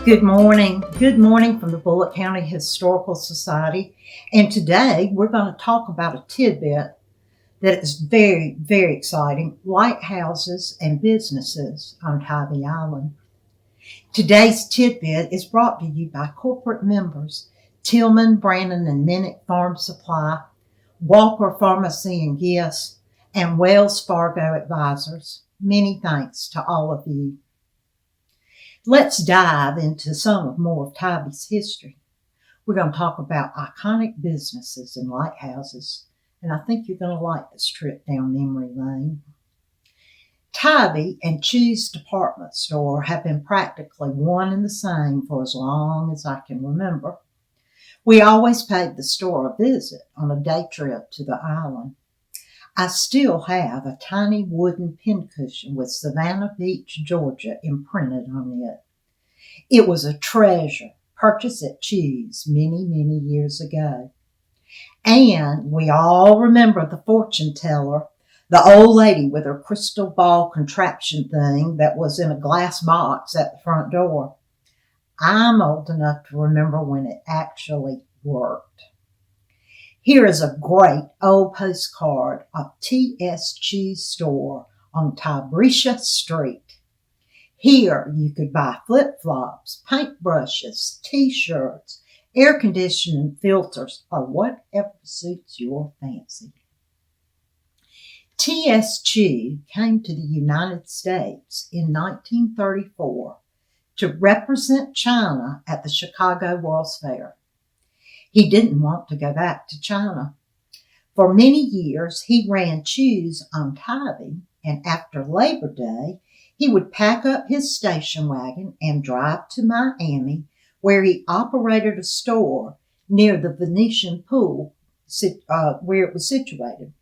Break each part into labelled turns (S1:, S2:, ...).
S1: Good morning. Good morning from the Bullitt County Historical Society. And today we're going to talk about a tidbit that is very, very exciting: lighthouses and businesses on Tybee Island. Today's tidbit is brought to you by corporate members Tillman, Brannon, and Minnick Farm Supply, Walker Pharmacy and Gifts, and Wells Fargo Advisors. Many thanks to all of you. Let's dive into more of Tybee's history. We're going to talk about iconic businesses and lighthouses, and I think you're going to like this trip down memory lane. Tybee and TGS Department Store have been practically one and the same for as long as I can remember. We always paid the store a visit on a day trip to the island. I still have a tiny wooden pincushion with Savannah Beach, Georgia imprinted on it. It was a treasure purchased at Cheese many, many years ago. And we all remember the fortune teller, the old lady with her crystal ball contraption thing that was in a glass box at the front door. I'm old enough to remember when it actually worked. Here is a great old postcard of T.S. Cheese Store on Tybee Street. Here you could buy flip-flops, paintbrushes, t-shirts, air conditioning filters, or whatever suits your fancy. T.S. Cheese came to the United States in 1934 to represent China at the Chicago World's Fair. He didn't want to go back to China. For many years, he ran Cheese on Tybee, and after Labor Day, he would pack up his station wagon and drive to Miami, where he operated a store near the Venetian pool where it was situated.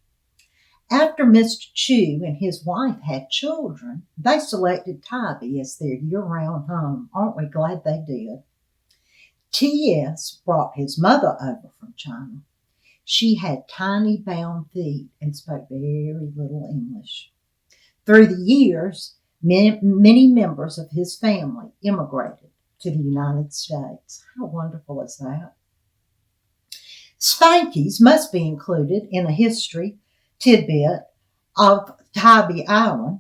S1: After Mr. Chew and his wife had children, they selected Tybee as their year-round home. Aren't we glad they did? T.S. brought his mother over from China. She had tiny bound feet and spoke very little English. Through the years, many members of his family immigrated to the United States. How wonderful is that? Spankies must be included in a history tidbit of Tybee Island,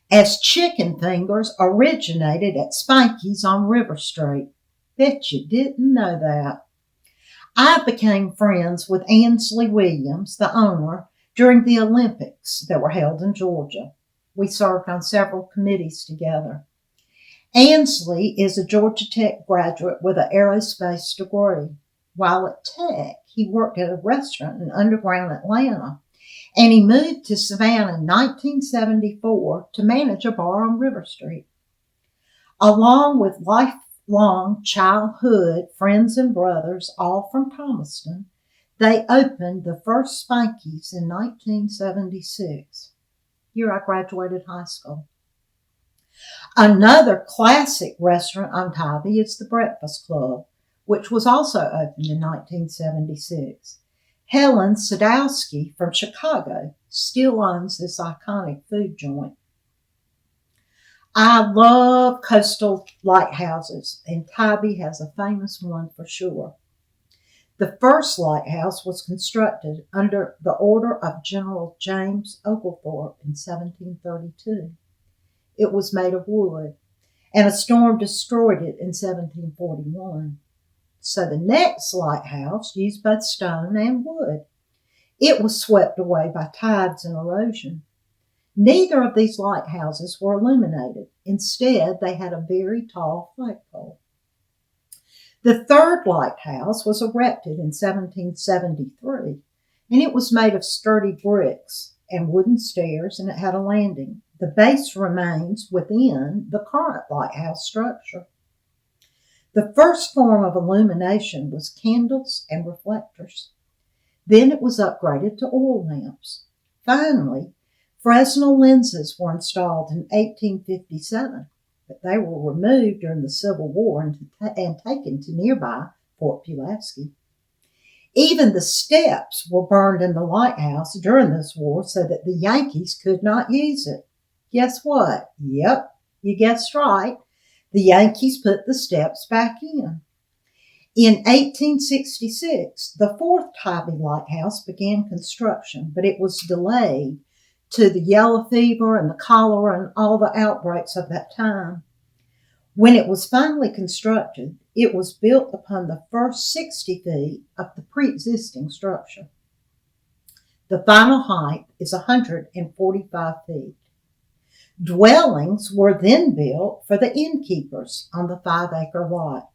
S1: as chicken fingers originated at Spanky's on River Street. Bet you didn't know that. I became friends with Ansley Williams, the owner, during the Olympics that were held in Georgia. We served on several committees together. Ansley is a Georgia Tech graduate with an aerospace degree. While at Tech, he worked at a restaurant in underground Atlanta, and he moved to Savannah in 1974 to manage a bar on River Street. Along with lifelong childhood friends and brothers, all from Thomaston, they opened the first Spanky's in 1976. Year I graduated high school. Another classic restaurant on Tybee is the Breakfast Club, which was also opened in 1976. Helen Sadowski from Chicago still owns this iconic food joint. I love coastal lighthouses, and Tybee has a famous one for sure. The first lighthouse was constructed under the order of General James Oglethorpe in 1732. It was made of wood, and a storm destroyed it in 1741. So the next lighthouse used both stone and wood. It was swept away by tides and erosion. Neither of these lighthouses were illuminated. Instead, they had a very tall flagpole. The third lighthouse was erected in 1773, and it was made of sturdy bricks and wooden stairs, and it had a landing. The base remains within the current lighthouse structure. The first form of illumination was candles and reflectors. Then it was upgraded to oil lamps. Finally, Fresnel lenses were installed in 1857, but they were removed during the Civil War and taken to nearby Fort Pulaski. Even the steps were burned in the lighthouse during this war so that the Yankees could not use it. Guess what? Yep, you guessed right. The Yankees put the steps back in. In 1866, the fourth Tybee Lighthouse began construction, but it was delayed to the yellow fever and the cholera and all the outbreaks of that time. When it was finally constructed, it was built upon the first 60 feet of the pre-existing structure. The final height is 145 feet. Dwellings were then built for the innkeepers on the 5-acre lot.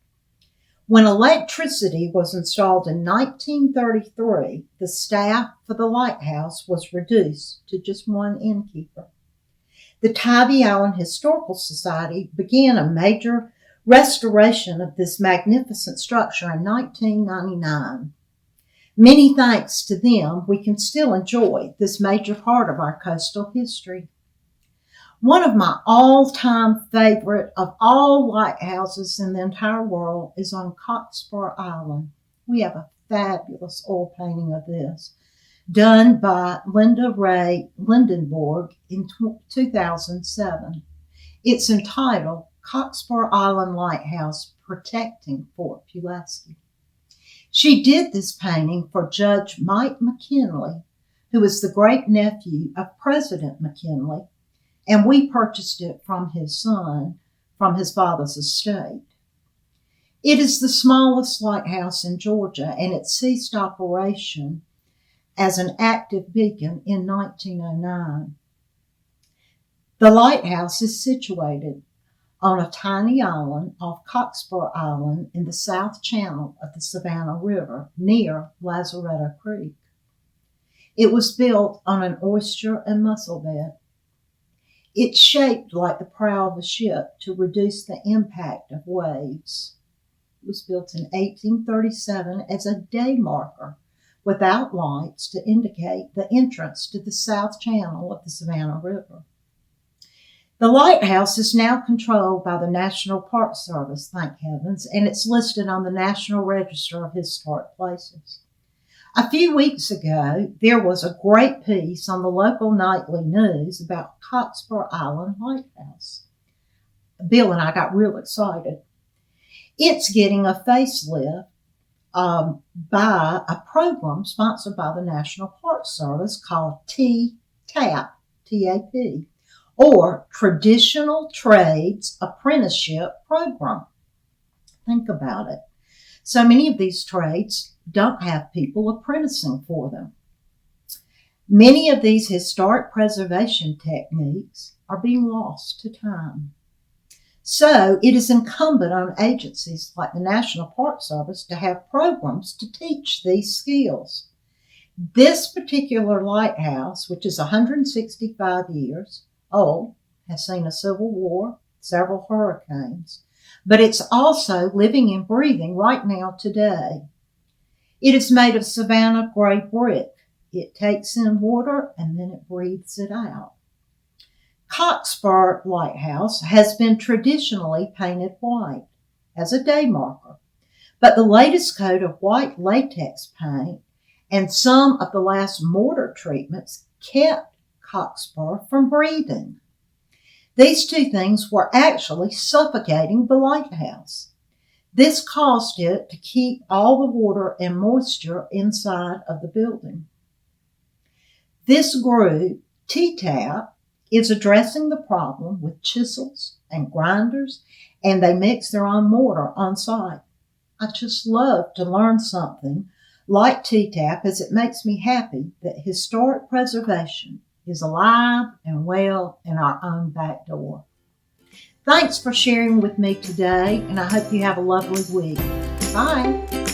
S1: When electricity was installed in 1933, the staff for the lighthouse was reduced to just one innkeeper. The Tybee Island Historical Society began a major restoration of this magnificent structure in 1999. Many thanks to them, we can still enjoy this major part of our coastal history. One of my all-time favorite of all lighthouses in the entire world is on Coxborough Island. We have a fabulous oil painting of this, done by Linda Ray Lindenborg in 2007. It's entitled Coxborough Island Lighthouse Protecting Fort Pulaski. She did this painting for Judge Mike McKinley, who is the great-nephew of President McKinley, and we purchased it from his son, from his father's estate. It is the smallest lighthouse in Georgia, and it ceased operation as an active beacon in 1909. The lighthouse is situated on a tiny island off Coxborough Island in the south channel of the Savannah River near Lazaretto Creek. It was built on an oyster and mussel bed. It's shaped like the prow of a ship to reduce the impact of waves. It was built in 1837 as a day marker without lights to indicate the entrance to the south channel of the Savannah River. The lighthouse is now controlled by the National Park Service, thank heavens, and it's listed on the National Register of Historic Places. A few weeks ago, there was a great piece on the local nightly news about Coxborough Island Lighthouse. Bill and I got real excited. It's getting a facelift by a program sponsored by the National Park Service called TTAP, T-A-P, or Traditional Trades Apprenticeship Program. Think about it. So many of these trades don't have people apprenticing for them. Many of these historic preservation techniques are being lost to time. So it is incumbent on agencies like the National Park Service to have programs to teach these skills. This particular lighthouse, which is 165 years old, has seen a civil war, several hurricanes, but it's also living and breathing right now today. It is made of Savannah gray brick. It takes in water and then it breathes it out. Coxborough Lighthouse has been traditionally painted white as a day marker, but the latest coat of white latex paint and some of the last mortar treatments kept Coxborough from breathing. These two things were actually suffocating the lighthouse. This caused it to keep all the water and moisture inside of the building. This group, TTAP, is addressing the problem with chisels and grinders, and they mix their own mortar on site. I just love to learn something like TTAP, as it makes me happy that historic preservation is alive and well in our own back door. Thanks for sharing with me today, and I hope you have a lovely week. Bye.